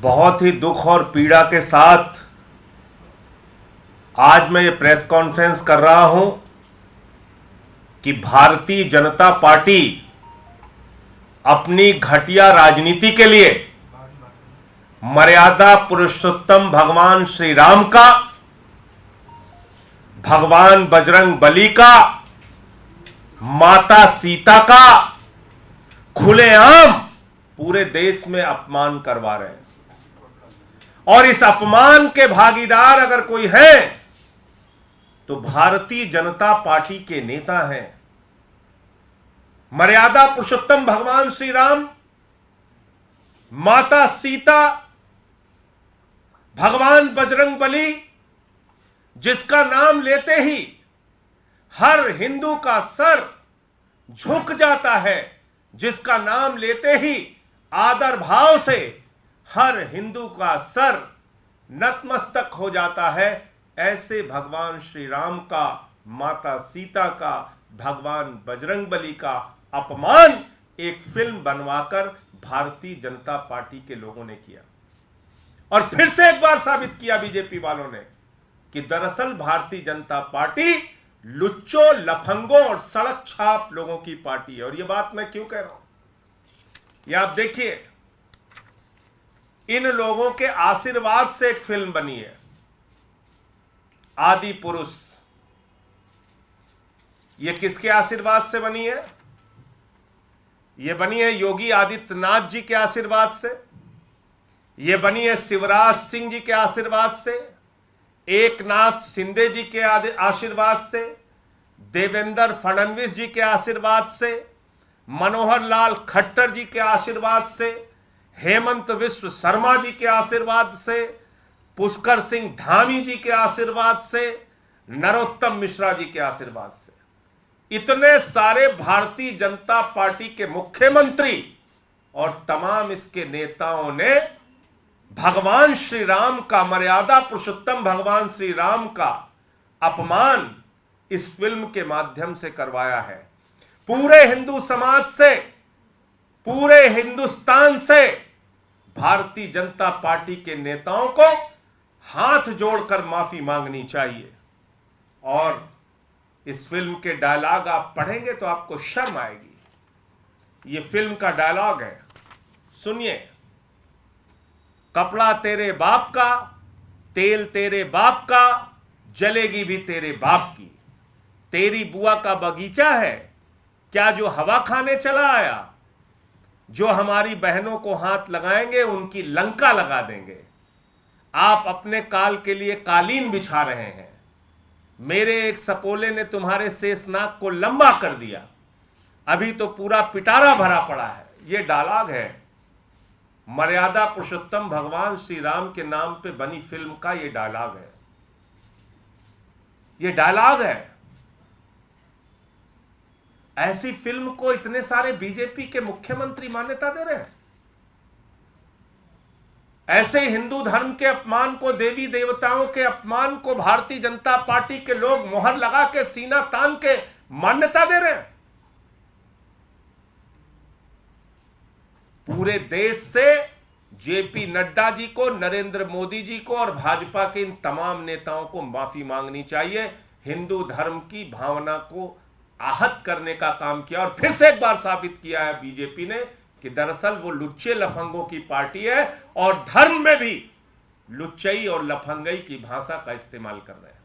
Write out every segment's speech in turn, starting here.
बहुत ही दुख और पीड़ा के साथ आज मैं ये प्रेस कॉन्फ्रेंस कर रहा हूं कि भारतीय जनता पार्टी अपनी घटिया राजनीति के लिए मर्यादा पुरुषोत्तम भगवान श्री राम का, भगवान बजरंग बली का, माता सीता का खुलेआम पूरे देश में अपमान करवा रहे हैं। और इस अपमान के भागीदार अगर कोई है तो भारतीय जनता पार्टी के नेता हैं। मर्यादा पुरुषोत्तम भगवान श्री राम, माता सीता, भगवान बजरंग बली, जिसका नाम लेते ही हर हिंदू का सर झुक जाता है, जिसका नाम लेते ही आदर भाव से हर हिंदू का सर नतमस्तक हो जाता है, ऐसे भगवान श्री राम का, माता सीता का, भगवान बजरंग बली का अपमान एक फिल्म बनवाकर भारतीय जनता पार्टी के लोगों ने किया। और फिर से एक बार साबित किया बीजेपी वालों ने कि दरअसल भारतीय जनता पार्टी लुच्चों, लफंगों और सड़क छाप लोगों की पार्टी है। और यह बात मैं क्यों कह रहा हूं, यह आप देखिए, इन लोगों के आशीर्वाद से एक फिल्म बनी है आदि पुरुष। यह किसके आशीर्वाद से बनी है? यह बनी है योगी आदित्यनाथ जी के आशीर्वाद से, यह बनी है शिवराज सिंह जी के आशीर्वाद से, एकनाथ शिंदे जी के आशीर्वाद से, देवेंद्र फडणवीस जी के आशीर्वाद से, मनोहर लाल खट्टर जी के आशीर्वाद से, हेमंत विश्व शर्मा जी के आशीर्वाद से, पुष्कर सिंह धामी जी के आशीर्वाद से, नरोत्तम मिश्रा जी के आशीर्वाद से, इतने सारे भारतीय जनता पार्टी के मुख्यमंत्री और तमाम इसके नेताओं ने भगवान श्री राम का, मर्यादा पुरुषोत्तम भगवान श्री राम का अपमान इस फिल्म के माध्यम से करवाया है। पूरे हिंदू समाज से, पूरे हिंदुस्तान से भारतीय जनता पार्टी के नेताओं को हाथ जोड़कर माफी मांगनी चाहिए। और इस फिल्म के डायलॉग आप पढ़ेंगे तो आपको शर्म आएगी। ये फिल्म का डायलॉग है, सुनिए। कपड़ा तेरे बाप का, तेल तेरे बाप का, जलेगी भी तेरे बाप की। तेरी बुआ का बगीचा है क्या जो हवा खाने चला आया? जो हमारी बहनों को हाथ लगाएंगे उनकी लंका लगा देंगे। आप अपने काल के लिए कालीन बिछा रहे हैं। मेरे एक सपोले ने तुम्हारे शेषनाग को लंबा कर दिया, अभी तो पूरा पिटारा भरा पड़ा है। यह डायलॉग है मर्यादा पुरुषोत्तम भगवान श्री राम के नाम पे बनी फिल्म का। यह डायलॉग है, यह डायलॉग है। ऐसी फिल्म को इतने सारे बीजेपी के मुख्यमंत्री मान्यता दे रहे हैं। ऐसे हिंदू धर्म के अपमान को, देवी देवताओं के अपमान को भारतीय जनता पार्टी के लोग मोहर लगा के, सीना तान के मान्यता दे रहे हैं। पूरे देश से जेपी नड्डा जी को, नरेंद्र मोदी जी को और भाजपा के इन तमाम नेताओं को माफी मांगनी चाहिए। हिंदू धर्म की भावना को आहत करने का काम किया और फिर से एक बार साबित किया है बीजेपी ने कि दरअसल वो लुच्चे लफंगों की पार्टी है और धर्म में भी लुच्चई और लफंगई की भाषा का इस्तेमाल कर रहे हैं।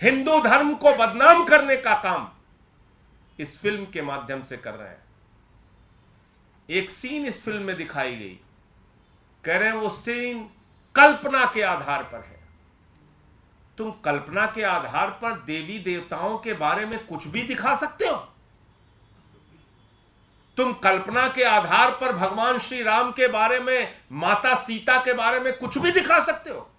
हिंदू धर्म को बदनाम करने का काम इस फिल्म के माध्यम से कर रहे हैं। एक सीन इस फिल्म में दिखाई गई, कह रहे हैं वो सीन कल्पना के आधार पर है। तुम कल्पना के आधार पर देवी देवताओं के बारे में कुछ भी दिखा सकते हो। तुम कल्पना के आधार पर भगवान श्री राम के बारे में, माता सीता के बारे में कुछ भी दिखा सकते हो।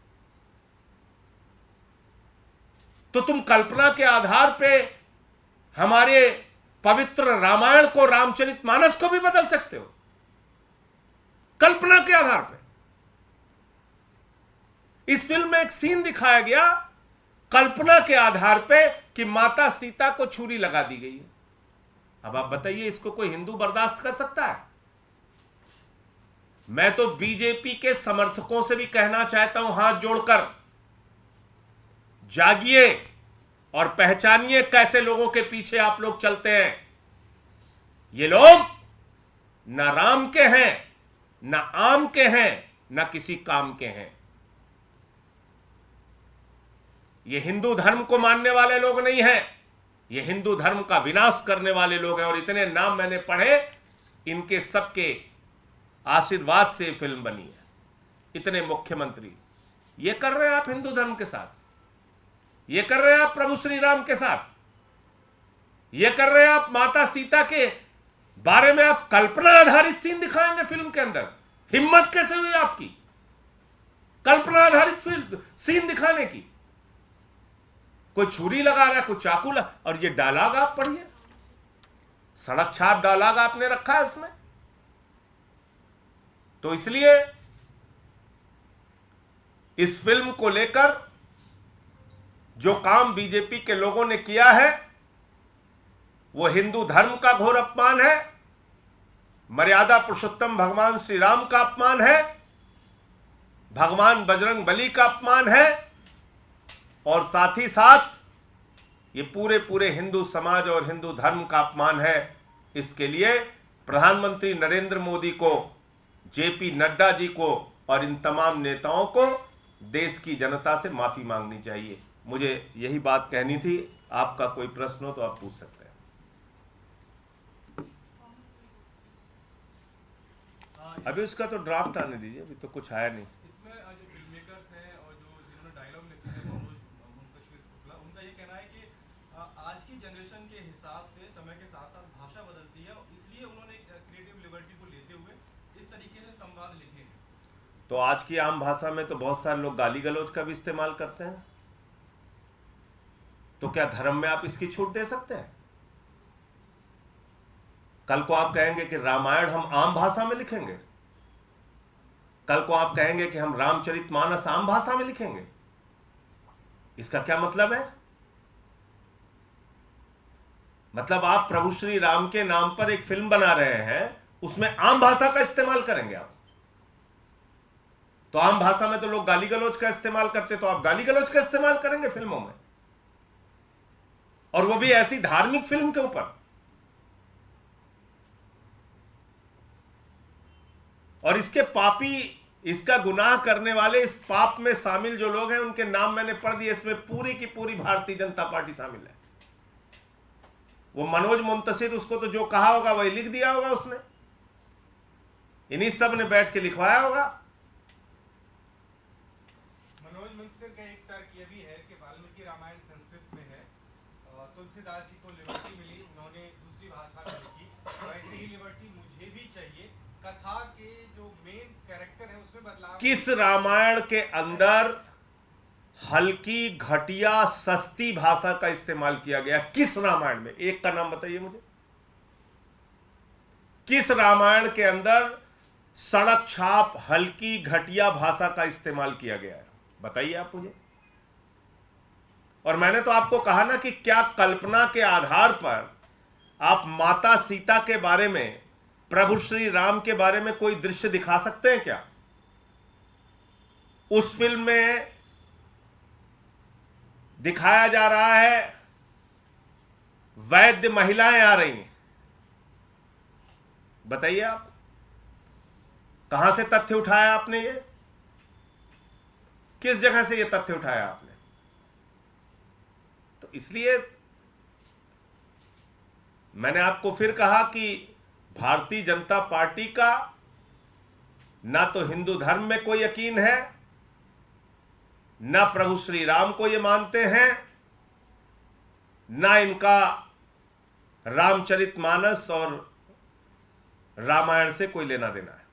तो तुम कल्पना के आधार पे हमारे पवित्र रामायण को, रामचरितमानस को भी बदल सकते हो, कल्पना के आधार पे। इस फिल्म में एक सीन दिखाया गया कल्पना के आधार पे कि माता सीता को छुरी लगा दी गई है। अब आप बताइए, इसको कोई हिंदू बर्दाश्त कर सकता है? मैं तो बीजेपी के समर्थकों से भी कहना चाहता हूं, हाथ जोड़कर, जागिए और पहचानिए कैसे लोगों के पीछे आप लोग चलते हैं। ये लोग ना राम के हैं, ना आम के हैं, ना किसी काम के हैं। ये हिंदू धर्म को मानने वाले लोग नहीं हैं, ये हिंदू धर्म का विनाश करने वाले लोग हैं। और इतने नाम मैंने पढ़े, इनके सबके आशीर्वाद से फिल्म बनी है। इतने मुख्यमंत्री ये कर रहे हैं आप हिंदू धर्म के साथ, ये कर रहे हैं आप प्रभु श्री राम के साथ, ये कर रहे हैं आप माता सीता के बारे में आप कल्पना आधारित सीन दिखाएंगे फिल्म के अंदर। हिम्मत कैसे हुई आपकी कल्पना आधारित फिल्म सीन दिखाने की? कोई छुरी लगा रहा है, कोई चाकू लगा, और ये डायलॉग आप पढ़िए, सड़क छाप डायलॉग आपने रखा है इसमें। तो इसलिए इस फिल्म को लेकर जो काम बीजेपी के लोगों ने किया है वो हिंदू धर्म का घोर अपमान है, मर्यादा पुरुषोत्तम भगवान श्री राम का अपमान है, भगवान बजरंग बली का अपमान है, और साथ ही साथ ये पूरे हिंदू समाज और हिंदू धर्म का अपमान है। इसके लिए प्रधानमंत्री नरेंद्र मोदी को, जेपी नड्डा जी को और इन तमाम नेताओं को देश की जनता से माफी मांगनी चाहिए। मुझे यही बात कहनी थी। आपका कोई प्रश्न हो तो आप पूछ सकते हैं। अभी उसका तो ड्राफ्ट आने दीजिए, अभी तो कुछ आया नहीं। इसमें जो फिल्म मेकर्स हैं और जो जिन्होंने डायलॉग लिखे हैं मुंतशिर शुक्ला, उनका ये कहना है कि आज की जनरेशन के हिसाब से समय के साथ साथ भाषा बदलती है, इसलिए उन्होंने क्रिएटिव लिबर्टी को लेते हुए इस तरीके से संवाद लिखे हैं। तो आज की आम भाषा में तो बहुत सारे लोग गाली गलौज का भी इस्तेमाल करते हैं, तो क्या धर्म में आप इसकी छूट दे सकते हैं? कल को आप कहेंगे कि रामायण हम आम भाषा में लिखेंगे, कल को आप कहेंगे कि हम रामचरितमानस आम भाषा में लिखेंगे, इसका क्या मतलब है? मतलब आप प्रभु श्री राम के नाम पर एक फिल्म बना रहे हैं, उसमें आम भाषा का इस्तेमाल करेंगे आप। तो आम भाषा में तो लोग गाली गलौज का इस्तेमाल करते, तो आप गाली गलौज का इस्तेमाल करेंगे फिल्मों में, और वो भी ऐसी धार्मिक फिल्म के ऊपर। और इसके पापी, इसका गुनाह करने वाले, इस पाप में शामिल जो लोग हैं उनके नाम मैंने पढ़ दिए। इसमें पूरी की पूरी भारतीय जनता पार्टी शामिल है। वो मनोज मुंतशिर, उसको तो जो कहा होगा वही लिख दिया होगा उसने, इन्हीं सब ने बैठ के लिखवाया होगा। मनोज मुंतशिर का एक तर्क यह भी है कि वाल्मीकि रामायण संस्कृत में है, तुलसीदास जी को लिबर्टी मिली, उन्होंने दूसरी भाषा में लिखी, तो ऐसी ही लिबर्टी मुझे भी चाहिए। कथा के जो मेन कैरेक्टर है उसमें बदलाव। किस रामायण के अंदर हल्की, घटिया, सस्ती भाषा का इस्तेमाल किया गया? किस रामायण में? एक का नाम बताइए मुझे। किस रामायण के अंदर सड़क छाप, हल्की, घटिया भाषा का इस्तेमाल किया गया है? बताइए आप मुझे। और मैंने तो आपको कहा ना कि क्या कल्पना के आधार पर आप माता सीता के बारे में, प्रभु श्री राम के बारे में कोई दृश्य दिखा सकते हैं क्या? उस फिल्म में दिखाया जा रहा है वैद्य महिलाएं आ रही हैं। बताइए आप, कहां से तथ्य उठाया आपने? ये किस जगह से ये तथ्य उठाया आपने? तो इसलिए मैंने आपको फिर कहा कि भारतीय जनता पार्टी का ना तो हिंदू धर्म में कोई यकीन है, ना प्रभु श्री राम को ये मानते हैं, ना इनका रामचरितमानस और रामायण से कोई लेना देना है।